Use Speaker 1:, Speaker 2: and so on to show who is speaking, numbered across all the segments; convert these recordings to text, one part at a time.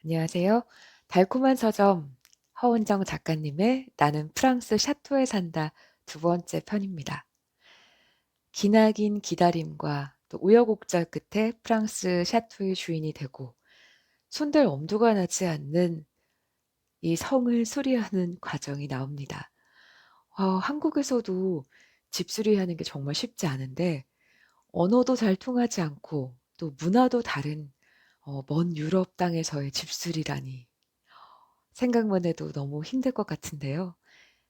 Speaker 1: 안녕하세요. 달콤한 서점 허은정 작가님의 나는 프랑스 샤토에 산다 두 번째 편입니다. 기나긴 기다림과 또 우여곡절 끝에 프랑스 샤토의 주인이 되고 손댈 엄두가 나지 않는 이 성을 수리하는 과정이 나옵니다. 한국에서도 집 수리하는 게 정말 쉽지 않은데 언어도 잘 통하지 않고 또 문화도 다른 먼 유럽 땅에서의 집수리라니 생각만 해도 너무 힘들 것 같은데요.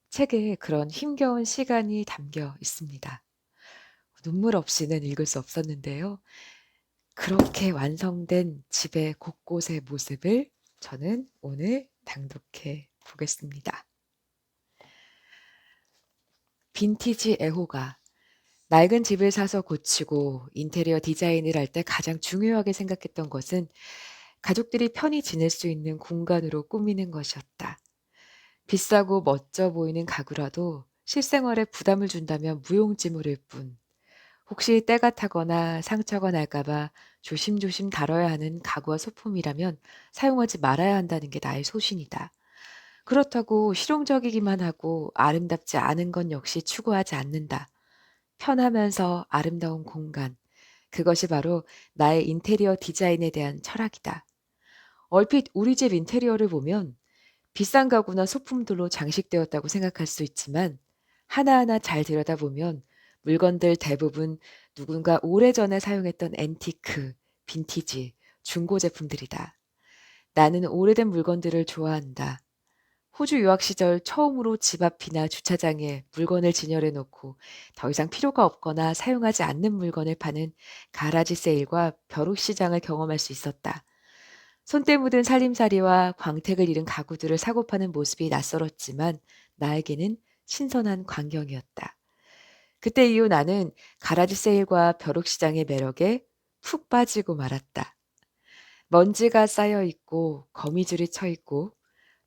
Speaker 1: 책에 그런 힘겨운 시간이 담겨 있습니다. 눈물 없이는 읽을 수 없었는데요. 그렇게 완성된 집의 곳곳의 모습을 저는 오늘 낭독해 보겠습니다. 빈티지 애호가 낡은 집을 사서 고치고 인테리어 디자인을 할 때 가장 중요하게 생각했던 것은 가족들이 편히 지낼 수 있는 공간으로 꾸미는 것이었다. 비싸고 멋져 보이는 가구라도 실생활에 부담을 준다면 무용지물일 뿐. 혹시 때가 타거나 상처가 날까봐 조심조심 다뤄야 하는 가구와 소품이라면 사용하지 말아야 한다는 게 나의 소신이다. 그렇다고 실용적이기만 하고 아름답지 않은 건 역시 추구하지 않는다. 편하면서 아름다운 공간. 그것이 바로 나의 인테리어 디자인에 대한 철학이다. 얼핏 우리 집 인테리어를 보면 비싼 가구나 소품들로 장식되었다고 생각할 수 있지만 하나하나 잘 들여다보면 물건들 대부분 누군가 오래전에 사용했던 앤티크, 빈티지, 중고 제품들이다. 나는 오래된 물건들을 좋아한다. 호주 유학 시절 처음으로 집 앞이나 주차장에 물건을 진열해 놓고 더 이상 필요가 없거나 사용하지 않는 물건을 파는 가라지 세일과 벼룩 시장을 경험할 수 있었다. 손때 묻은 살림살이와 광택을 잃은 가구들을 사고 파는 모습이 낯설었지만 나에게는 신선한 광경이었다. 그때 이후 나는 가라지 세일과 벼룩시장의 매력에 푹 빠지고 말았다. 먼지가 쌓여 있고 거미줄이 쳐 있고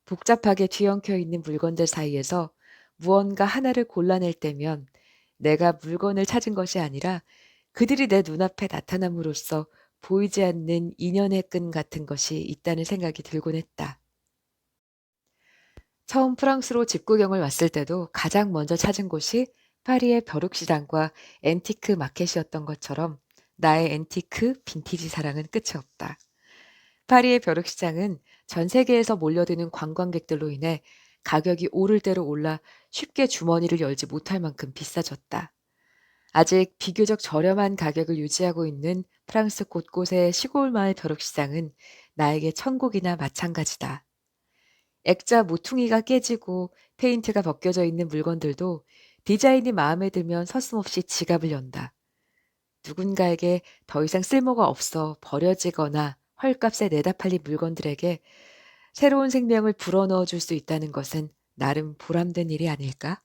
Speaker 1: 복잡하게 뒤엉켜 있는 물건들 사이에서 무언가 하나를 골라낼 때면 내가 물건을 찾은 것이 아니라 그들이 내 눈앞에 나타남으로써 보이지 않는 인연의 끈 같은 것이 있다는 생각이 들곤 했다. 처음 프랑스로 집 구경을 왔을 때도 가장 먼저 찾은 곳이 파리의 벼룩시장과 앤티크 마켓이었던 것처럼 나의 앤티크, 빈티지 사랑은 끝이 없다. 파리의 벼룩시장은 전 세계에서 몰려드는 관광객들로 인해 가격이 오를 대로 올라 쉽게 주머니를 열지 못할 만큼 비싸졌다. 아직 비교적 저렴한 가격을 유지하고 있는 프랑스 곳곳의 시골 마을 벼룩시장은 나에게 천국이나 마찬가지다. 액자 모퉁이가 깨지고 페인트가 벗겨져 있는 물건들도 디자인이 마음에 들면 서슴없이 지갑을 연다. 누군가에게 더 이상 쓸모가 없어 버려지거나 헐값에 내다 팔린 물건들에게 새로운 생명을 불어넣어 줄 수 있다는 것은 나름 보람된 일이 아닐까?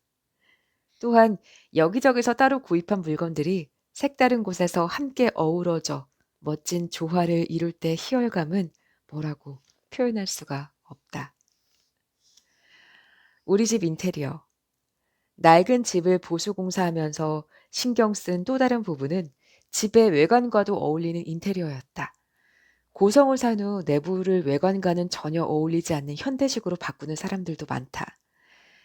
Speaker 1: 또한 여기저기서 따로 구입한 물건들이 색다른 곳에서 함께 어우러져 멋진 조화를 이룰 때 희열감은 뭐라고 표현할 수가 없다. 우리 집 인테리어. 낡은 집을 보수공사하면서 신경 쓴 또 다른 부분은 집의 외관과도 어울리는 인테리어였다. 고성을 산 후 내부를 외관과는 전혀 어울리지 않는 현대식으로 바꾸는 사람들도 많다.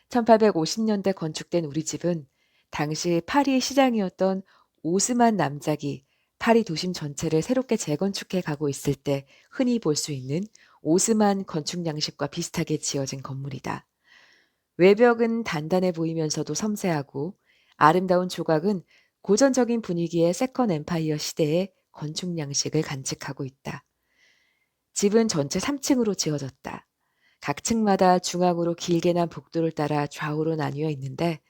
Speaker 1: 1850년대 건축된 우리 집은 당시 파리 시장이었던 오스만 남작이 파리 도심 전체를 새롭게 재건축해 가고 있을 때 흔히 볼 수 있는 오스만 건축 양식과 비슷하게 지어진 건물이다. 외벽은 단단해 보이면서도 섬세하고 아름다운 조각은 고전적인 분위기의 세컨 엠파이어 시대의 건축 양식을 간직하고 있다. 집은 전체 3층으로 지어졌다. 각 층마다 중앙으로 길게 난 복도를 따라 좌우로 나뉘어 있는데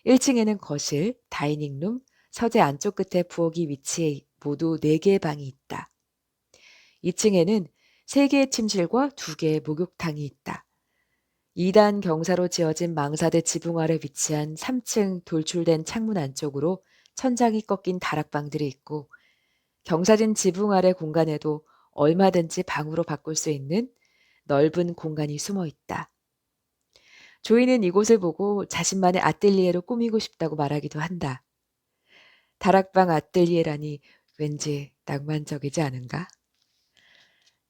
Speaker 1: 1층에는 거실, 다이닝룸, 서재 안쪽 끝에 부엌이 위치해 모두 4개의 방이 있다. 2층에는 3개의 침실과 2개의 목욕탕이 있다. 2단 경사로 지어진 망사대 지붕 아래 위치한 3층 돌출된 창문 안쪽으로 천장이 꺾인 다락방들이 있고 경사진 지붕 아래 공간에도 얼마든지 방으로 바꿀 수 있는 넓은 공간이 숨어 있다. 조이는 이곳을 보고 자신만의 아뜰리에로 꾸미고 싶다고 말하기도 한다. 다락방 아뜰리에라니 왠지 낭만적이지 않은가?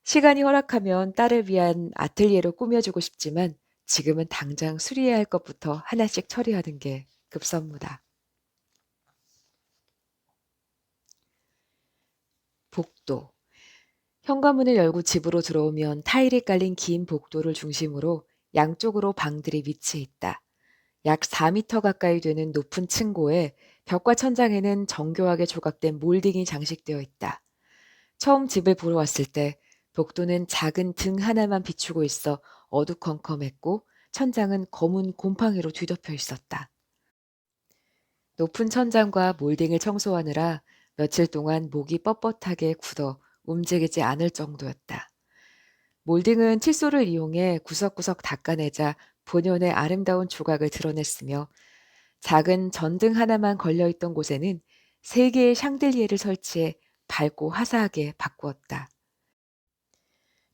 Speaker 1: 시간이 허락하면 딸을 위한 아틀리에로 꾸며주고 싶지만 지금은 당장 수리해야 할 것부터 하나씩 처리하는 게 급선무다. 복도. 현관문을 열고 집으로 들어오면 타일이 깔린 긴 복도를 중심으로 양쪽으로 방들이 위치해 있다. 약 4미터 가까이 되는 높은 층고에 벽과 천장에는 정교하게 조각된 몰딩이 장식되어 있다. 처음 집을 보러 왔을 때 복도는 작은 등 하나만 비추고 있어 어두컴컴했고 천장은 검은 곰팡이로 뒤덮여 있었다. 높은 천장과 몰딩을 청소하느라 며칠 동안 목이 뻣뻣하게 굳어 움직이지 않을 정도였다. 몰딩은 칫솔을 이용해 구석구석 닦아내자 본연의 아름다운 조각을 드러냈으며 작은 전등 하나만 걸려있던 곳에는 3개의 샹들리에를 설치해 밝고 화사하게 바꾸었다.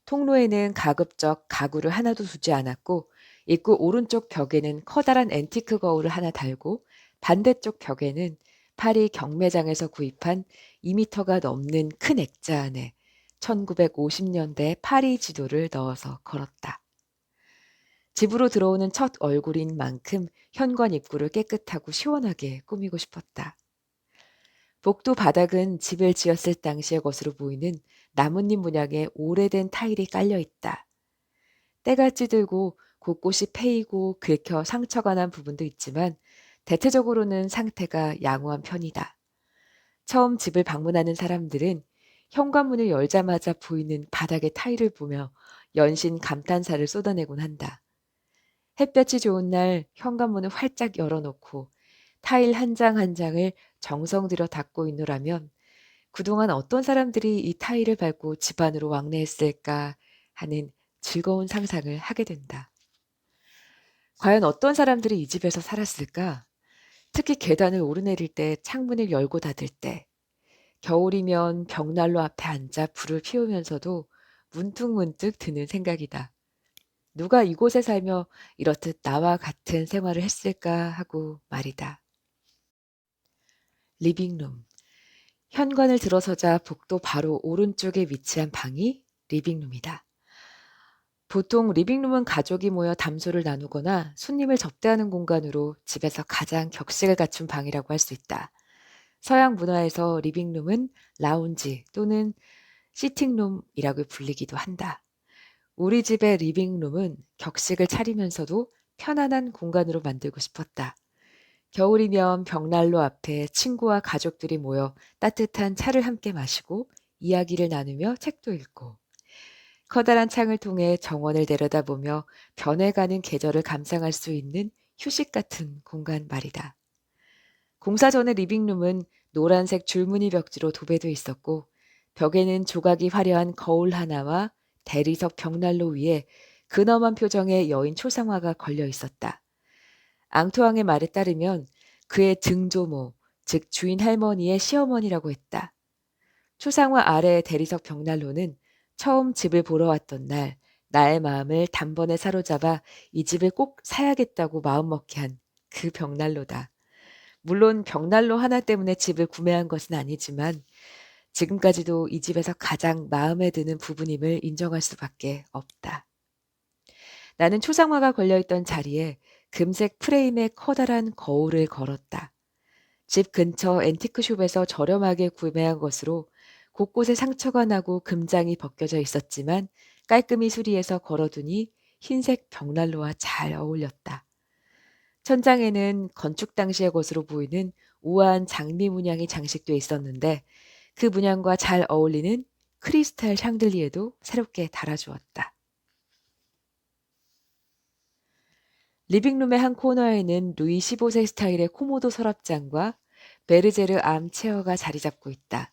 Speaker 1: 통로에는 가급적 가구를 하나도 두지 않았고 입구 오른쪽 벽에는 커다란 앤티크 거울을 하나 달고 반대쪽 벽에는 파리 경매장에서 구입한 2미터가 넘는 큰 액자 안에 1950년대 파리 지도를 넣어서 걸었다. 집으로 들어오는 첫 얼굴인 만큼 현관 입구를 깨끗하고 시원하게 꾸미고 싶었다. 복도 바닥은 집을 지었을 당시의 것으로 보이는 나뭇잎 문양의 오래된 타일이 깔려 있다. 때가 찌들고 곳곳이 패이고 긁혀 상처가 난 부분도 있지만 대체적으로는 상태가 양호한 편이다. 처음 집을 방문하는 사람들은 현관문을 열자마자 보이는 바닥의 타일을 보며 연신 감탄사를 쏟아내곤 한다. 햇볕이 좋은 날 현관문을 활짝 열어놓고 타일 한 장 한 장을 정성 들여 닦고 있노라면 그동안 어떤 사람들이 이 타일을 밟고 집 안으로 왕래했을까 하는 즐거운 상상을 하게 된다. 과연 어떤 사람들이 이 집에서 살았을까? 특히 계단을 오르내릴 때 창문을 열고 닫을 때 겨울이면 벽난로 앞에 앉아 불을 피우면서도 문득문득 드는 생각이다. 누가 이곳에 살며 이렇듯 나와 같은 생활을 했을까 하고 말이다. 리빙룸. 현관을 들어서자 복도 바로 오른쪽에 위치한 방이 리빙룸이다. 보통 리빙룸은 가족이 모여 담소를 나누거나 손님을 접대하는 공간으로 집에서 가장 격식을 갖춘 방이라고 할 수 있다. 서양 문화에서 리빙룸은 라운지 또는 시팅룸이라고 불리기도 한다. 우리 집의 리빙룸은 격식을 차리면서도 편안한 공간으로 만들고 싶었다. 겨울이면 벽난로 앞에 친구와 가족들이 모여 따뜻한 차를 함께 마시고 이야기를 나누며 책도 읽고 커다란 창을 통해 정원을 내려다보며 변해가는 계절을 감상할 수 있는 휴식 같은 공간 말이다. 공사 전의 리빙룸은 노란색 줄무늬 벽지로 도배돼 있었고 벽에는 조각이 화려한 거울 하나와 대리석 벽난로 위에 근엄한 표정의 여인 초상화가 걸려 있었다. 앙투앙의 말에 따르면 그의 증조모, 즉 주인 할머니의 시어머니라고 했다. 초상화 아래의 대리석 벽난로는 처음 집을 보러 왔던 날 나의 마음을 단번에 사로잡아 이 집을 꼭 사야겠다고 마음먹게 한 그 벽난로다. 물론 벽난로 하나 때문에 집을 구매한 것은 아니지만 지금까지도 이 집에서 가장 마음에 드는 부분임을 인정할 수밖에 없다. 나는 초상화가 걸려있던 자리에 금색 프레임의 커다란 거울을 걸었다. 집 근처 앤티크숍에서 저렴하게 구매한 것으로 곳곳에 상처가 나고 금장이 벗겨져 있었지만 깔끔히 수리해서 걸어두니 흰색 벽난로와 잘 어울렸다. 천장에는 건축 당시의 것으로 보이는 우아한 장미 문양이 장식돼 있었는데 그 문양과 잘 어울리는 크리스탈 샹들리에도 새롭게 달아주었다. 리빙룸의 한 코너에는 루이 15세 스타일의 코모도 서랍장과 베르제르 암 체어가 자리 잡고 있다.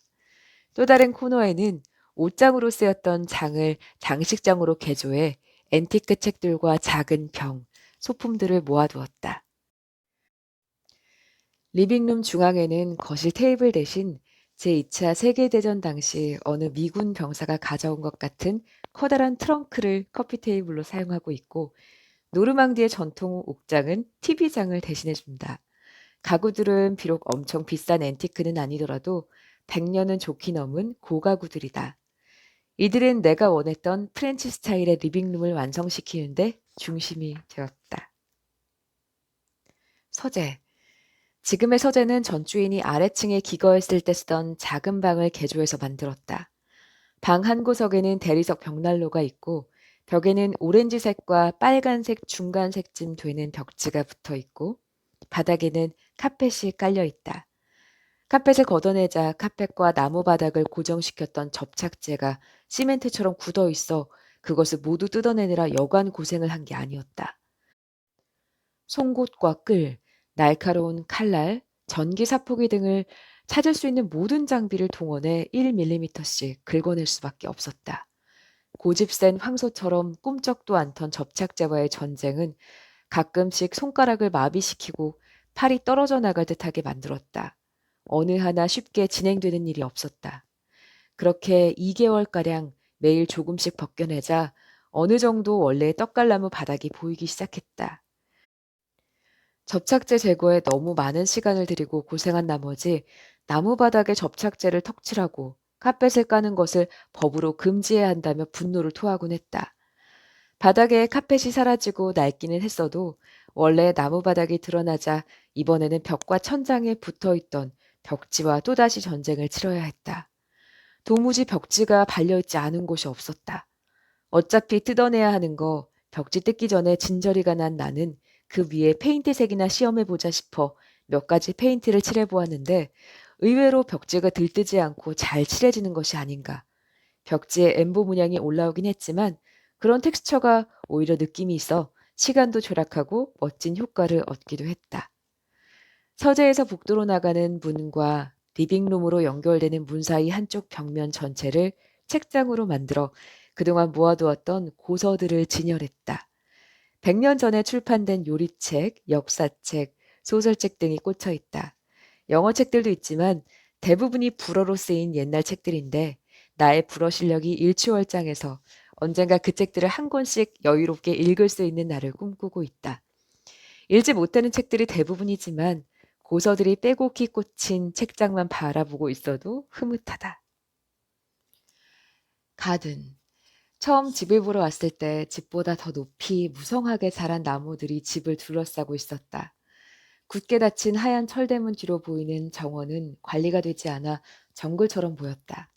Speaker 1: 또 다른 코너에는 옷장으로 쓰였던 장을 장식장으로 개조해 앤티크 책들과 작은 병, 소품들을 모아두었다. 리빙룸 중앙에는 거실 테이블 대신 제2차 세계대전 당시 어느 미군 병사가 가져온 것 같은 커다란 트렁크를 커피 테이블로 사용하고 있고 노르망디의 전통 옥장은 TV장을 대신해준다. 가구들은 비록 엄청 비싼 앤티크는 아니더라도 100년은 좋게 넘은 고가구들이다. 이들은 내가 원했던 프렌치 스타일의 리빙룸을 완성시키는데 중심이 되었다. 서재. 지금의 서재는 전주인이 아래층에 기거했을 때 쓰던 작은 방을 개조해서 만들었다. 방 한 구석에는 대리석 벽난로가 있고 벽에는 오렌지색과 빨간색 중간색쯤 되는 벽지가 붙어 있고 바닥에는 카펫이 깔려 있다. 카펫을 걷어내자 카펫과 나무 바닥을 고정시켰던 접착제가 시멘트처럼 굳어 있어 그것을 모두 뜯어내느라 여간 고생을 한 게 아니었다. 송곳과 끌, 날카로운 칼날, 전기 사포기 등을 찾을 수 있는 모든 장비를 동원해 1mm씩 긁어낼 수밖에 없었다. 고집센 황소처럼 꿈쩍도 않던 접착제와의 전쟁은 가끔씩 손가락을 마비시키고 팔이 떨어져 나갈 듯하게 만들었다. 어느 하나 쉽게 진행되는 일이 없었다. 그렇게 2개월가량 매일 조금씩 벗겨내자 어느 정도 원래의 떡갈나무 바닥이 보이기 시작했다. 접착제 제거에 너무 많은 시간을 들이고 고생한 나머지 나무 바닥에 접착제를 턱칠하고 카펫을 까는 것을 법으로 금지해야 한다며 분노를 토하곤 했다. 바닥에 카펫이 사라지고 낡기는 했어도 원래 나무 바닥이 드러나자 이번에는 벽과 천장에 붙어있던 벽지와 또다시 전쟁을 치러야 했다. 도무지 벽지가 발려있지 않은 곳이 없었다. 어차피 뜯어내야 하는 거 벽지 뜯기 전에 진저리가 난 나는 그 위에 페인트색이나 시험해보자 싶어 몇 가지 페인트를 칠해보았는데 의외로 벽지가 들뜨지 않고 잘 칠해지는 것이 아닌가. 벽지에 엠보 문양이 올라오긴 했지만 그런 텍스처가 오히려 느낌이 있어 시간도 절약하고 멋진 효과를 얻기도 했다. 서재에서 복도로 나가는 문과 리빙룸으로 연결되는 문 사이 한쪽 벽면 전체를 책장으로 만들어 그동안 모아두었던 고서들을 진열했다. 100년 전에 출판된 요리책, 역사책, 소설책 등이 꽂혀 있다. 영어 책들도 있지만 대부분이 불어로 쓰인 옛날 책들인데 나의 불어 실력이 일취월장해서 언젠가 그 책들을 한 권씩 여유롭게 읽을 수 있는 날을 꿈꾸고 있다. 읽지 못하는 책들이 대부분이지만 고서들이 빼곡히 꽂힌 책장만 바라보고 있어도 흐뭇하다. 가든. 처음 집을 보러 왔을 때 집보다 더 높이 무성하게 자란 나무들이 집을 둘러싸고 있었다. 굳게 닫힌 하얀 철대문 뒤로 보이는 정원은 관리가 되지 않아 정글처럼 보였다.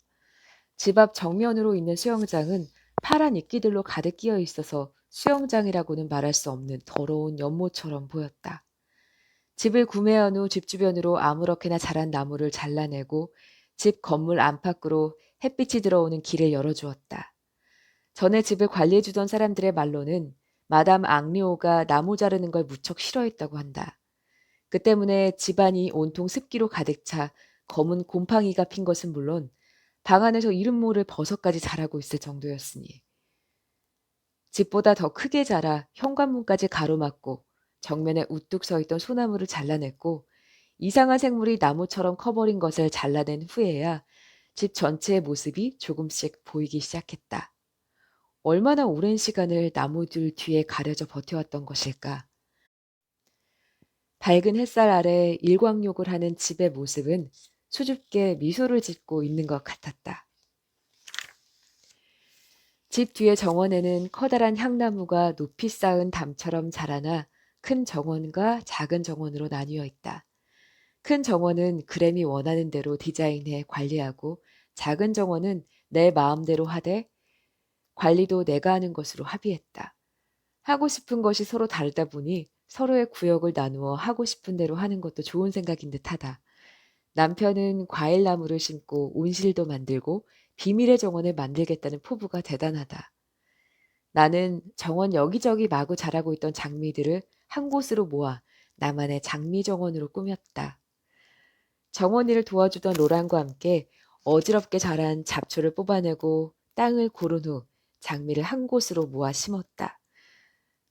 Speaker 1: 집 앞 정면으로 있는 수영장은 파란 이끼들로 가득 끼어 있어서 수영장이라고는 말할 수 없는 더러운 연못처럼 보였다. 집을 구매한 후 집 주변으로 아무렇게나 자란 나무를 잘라내고 집 건물 안팎으로 햇빛이 들어오는 길을 열어주었다. 전에 집을 관리해주던 사람들의 말로는 마담 앙리오가 나무 자르는 걸 무척 싫어했다고 한다. 그 때문에 집안이 온통 습기로 가득 차 검은 곰팡이가 핀 것은 물론 방 안에서 이름 모를 버섯까지 자라고 있을 정도였으니 집보다 더 크게 자라 현관문까지 가로막고 정면에 우뚝 서 있던 소나무를 잘라냈고 이상한 생물이 나무처럼 커버린 것을 잘라낸 후에야 집 전체의 모습이 조금씩 보이기 시작했다. 얼마나 오랜 시간을 나무들 뒤에 가려져 버텨왔던 것일까. 밝은 햇살 아래 일광욕을 하는 집의 모습은 수줍게 미소를 짓고 있는 것 같았다. 집 뒤의 정원에는 커다란 향나무가 높이 쌓은 담처럼 자라나 큰 정원과 작은 정원으로 나뉘어 있다. 큰 정원은 그램이 원하는 대로 디자인해 관리하고 작은 정원은 내 마음대로 하되 관리도 내가 하는 것으로 합의했다. 하고 싶은 것이 서로 다르다 보니 서로의 구역을 나누어 하고 싶은 대로 하는 것도 좋은 생각인 듯하다. 남편은 과일나무를 심고 온실도 만들고 비밀의 정원을 만들겠다는 포부가 대단하다. 나는 정원 여기저기 마구 자라고 있던 장미들을 한 곳으로 모아 나만의 장미 정원으로 꾸몄다. 정원 일을 도와주던 로란과 함께 어지럽게 자란 잡초를 뽑아내고 땅을 고른 후 장미를 한 곳으로 모아 심었다.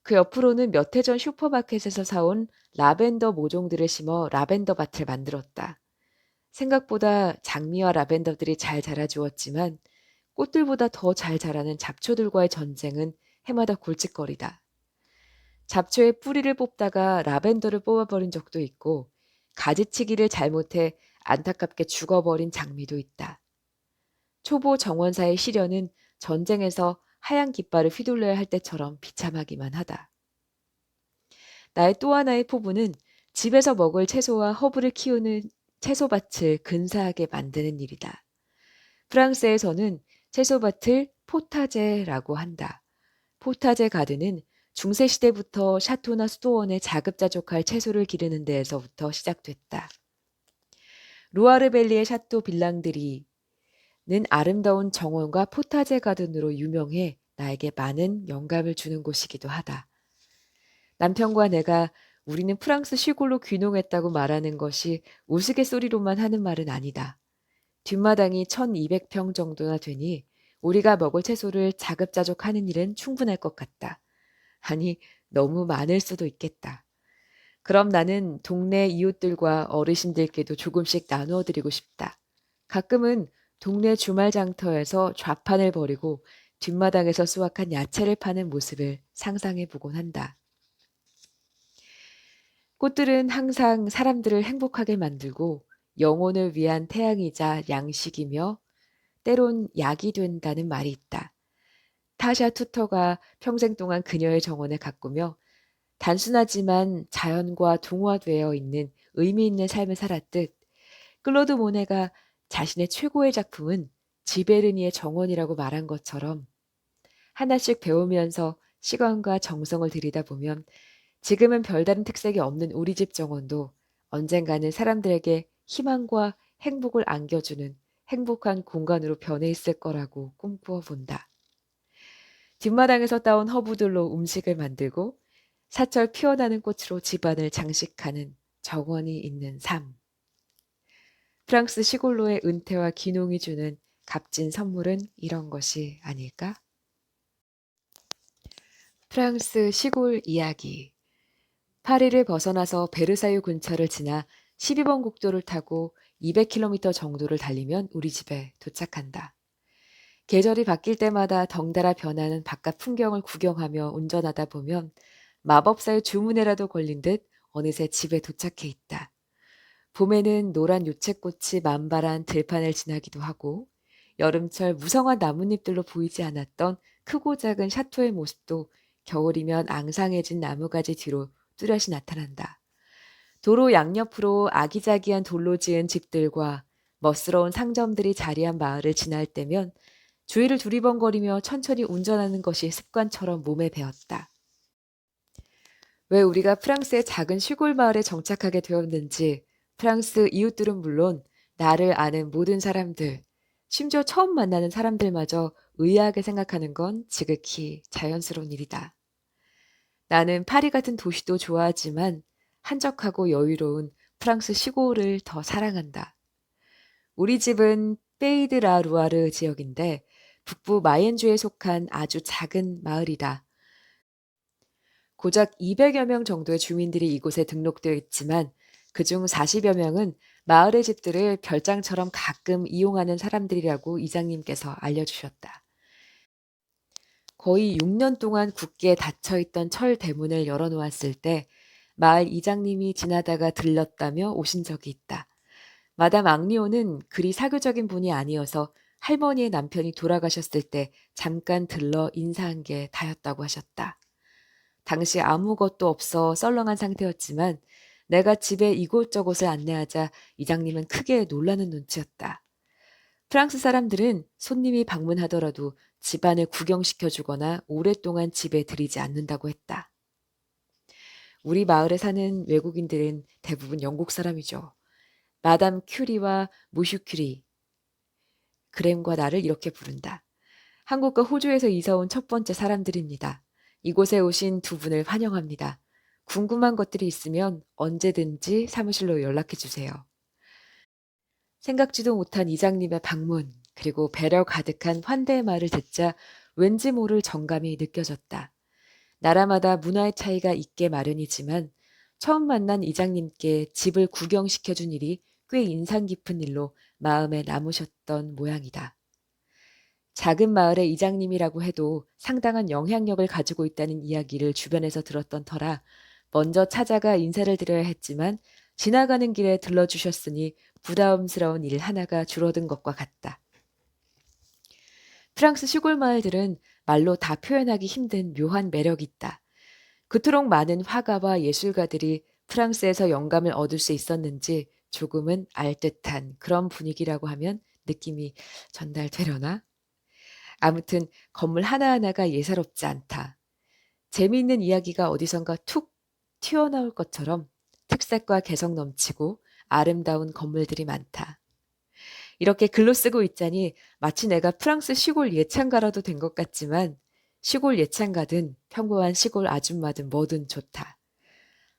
Speaker 1: 그 옆으로는 몇 해 전 슈퍼마켓에서 사온 라벤더 모종들을 심어 라벤더 밭을 만들었다. 생각보다 장미와 라벤더들이 잘 자라주었지만 꽃들보다 더 잘 자라는 잡초들과의 전쟁은 해마다 골칫거리다. 잡초의 뿌리를 뽑다가 라벤더를 뽑아버린 적도 있고 가지치기를 잘못해 안타깝게 죽어버린 장미도 있다. 초보 정원사의 시련은 전쟁에서 하얀 깃발을 휘둘러야 할 때처럼 비참하기만 하다. 나의 또 하나의 포부는 집에서 먹을 채소와 허브를 키우는 채소밭을 근사하게 만드는 일이다. 프랑스에서는 채소밭을 포타제라고 한다. 포타제 가드는 중세시대부터 샤토나 수도원에 자급자족할 채소를 기르는 데에서부터 시작됐다. 루아르밸리의 샤토 빌랑드리는 아름다운 정원과 포타제 가든으로 유명해 나에게 많은 영감을 주는 곳이기도 하다. 남편과 내가 우리는 프랑스 시골로 귀농했다고 말하는 것이 우스갯소리로만 하는 말은 아니다. 뒷마당이 1200평 정도나 되니 우리가 먹을 채소를 자급자족하는 일은 충분할 것 같다. 아니, 너무 많을 수도 있겠다. 그럼 나는 동네 이웃들과 어르신들께도 조금씩 나누어 드리고 싶다. 가끔은 동네 주말 장터에서 좌판을 벌이고 뒷마당에서 수확한 야채를 파는 모습을 상상해 보곤 한다. 꽃들은 항상 사람들을 행복하게 만들고 영혼을 위한 태양이자 양식이며 때론 약이 된다는 말이 있다. 타샤 투터가 평생 동안 그녀의 정원을 가꾸며 단순하지만 자연과 동화되어 있는 의미 있는 삶을 살았듯 클로드 모네가 자신의 최고의 작품은 지베르니의 정원이라고 말한 것처럼 하나씩 배우면서 시간과 정성을 들이다 보면 지금은 별다른 특색이 없는 우리 집 정원도 언젠가는 사람들에게 희망과 행복을 안겨주는 행복한 공간으로 변해 있을 거라고 꿈꾸어 본다. 뒷마당에서 따온 허브들로 음식을 만들고 사철 피어나는 꽃으로 집안을 장식하는 정원이 있는 삶. 프랑스 시골로의 은퇴와 귀농이 주는 값진 선물은 이런 것이 아닐까? 프랑스 시골 이야기. 파리를 벗어나서 베르사유 근처를 지나 12번 국도를 타고 200km 정도를 달리면 우리 집에 도착한다. 계절이 바뀔 때마다 덩달아 변하는 바깥 풍경을 구경하며 운전하다 보면 마법사의 주문에라도 걸린 듯 어느새 집에 도착해 있다. 봄에는 노란 유채꽃이 만발한 들판을 지나기도 하고 여름철 무성한 나뭇잎들로 보이지 않았던 크고 작은 샤토의 모습도 겨울이면 앙상해진 나무가지 뒤로 뚜렷이 나타난다. 도로 양옆으로 아기자기한 돌로 지은 집들과 멋스러운 상점들이 자리한 마을을 지날 때면 주위를 두리번거리며 천천히 운전하는 것이 습관처럼 몸에 배었다. 왜 우리가 프랑스의 작은 시골 마을에 정착하게 되었는지 프랑스 이웃들은 물론 나를 아는 모든 사람들, 심지어 처음 만나는 사람들마저 의아하게 생각하는 건 지극히 자연스러운 일이다. 나는 파리 같은 도시도 좋아하지만 한적하고 여유로운 프랑스 시골을 더 사랑한다. 우리 집은 페이드라 루아르 지역인데 북부 마옌주에 속한 아주 작은 마을이다. 고작 200여 명 정도의 주민들이 이곳에 등록되어 있지만 그중 40여 명은 마을의 집들을 별장처럼 가끔 이용하는 사람들이라고 이장님께서 알려주셨다. 거의 6년 동안 굳게 닫혀있던 철 대문을 열어놓았을 때 마을 이장님이 지나다가 들렀다며 오신 적이 있다. 마담 앙리오는 그리 사교적인 분이 아니어서 할머니의 남편이 돌아가셨을 때 잠깐 들러 인사한 게 다였다고 하셨다. 당시 아무것도 없어 썰렁한 상태였지만 내가 집에 이곳저곳을 안내하자 이장님은 크게 놀라는 눈치였다. 프랑스 사람들은 손님이 방문하더라도 집안을 구경시켜주거나 오랫동안 집에 들이지 않는다고 했다. 우리 마을에 사는 외국인들은 대부분 영국 사람이죠. 마담 큐리와 무슈 큐리, 그램과 나를 이렇게 부른다. 한국과 호주에서 이사온 첫 번째 사람들입니다. 이곳에 오신 두 분을 환영합니다. 궁금한 것들이 있으면 언제든지 사무실로 연락해 주세요. 생각지도 못한 이장님의 방문, 그리고 배려 가득한 환대의 말을 듣자 왠지 모를 정감이 느껴졌다. 나라마다 문화의 차이가 있게 마련이지만 처음 만난 이장님께 집을 구경시켜준 일이 꽤 인상 깊은 일로 마음에 남으셨던 모양이다. 작은 마을의 이장님이라고 해도 상당한 영향력을 가지고 있다는 이야기를 주변에서 들었던 터라 먼저 찾아가 인사를 드려야 했지만 지나가는 길에 들러주셨으니 부담스러운 일 하나가 줄어든 것과 같다. 프랑스 시골 마을들은 말로 다 표현하기 힘든 묘한 매력이 있다. 그토록 많은 화가와 예술가들이 프랑스에서 영감을 얻을 수 있었는지 조금은 알듯한 그런 분위기라고 하면 느낌이 전달되려나? 아무튼 건물 하나하나가 예사롭지 않다. 재미있는 이야기가 어디선가 툭 튀어나올 것처럼 특색과 개성 넘치고 아름다운 건물들이 많다. 이렇게 글로 쓰고 있자니 마치 내가 프랑스 시골 예찬가라도 된 것 같지만 시골 예찬가든 평범한 시골 아줌마든 뭐든 좋다.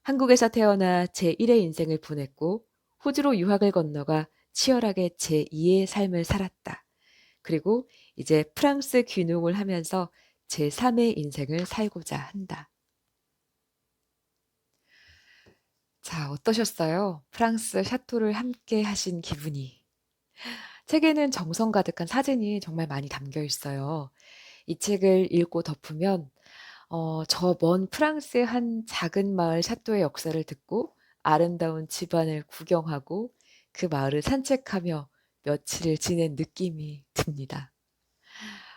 Speaker 1: 한국에서 태어나 제1의 인생을 보냈고 호주로 유학을 건너가 치열하게 제2의 삶을 살았다. 그리고 이제 프랑스 귀농을 하면서 제3의 인생을 살고자 한다. 자, 어떠셨어요? 프랑스 샤토를 함께 하신 기분이. 책에는 정성 가득한 사진이 정말 많이 담겨 있어요. 이 책을 읽고 덮으면 저 먼 프랑스의 한 작은 마을 샤토의 역사를 듣고 아름다운 집안을 구경하고 그 마을을 산책하며 며칠을 지낸 느낌이 듭니다.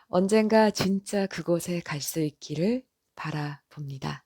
Speaker 1: 언젠가 진짜 그곳에 갈 수 있기를 바라봅니다.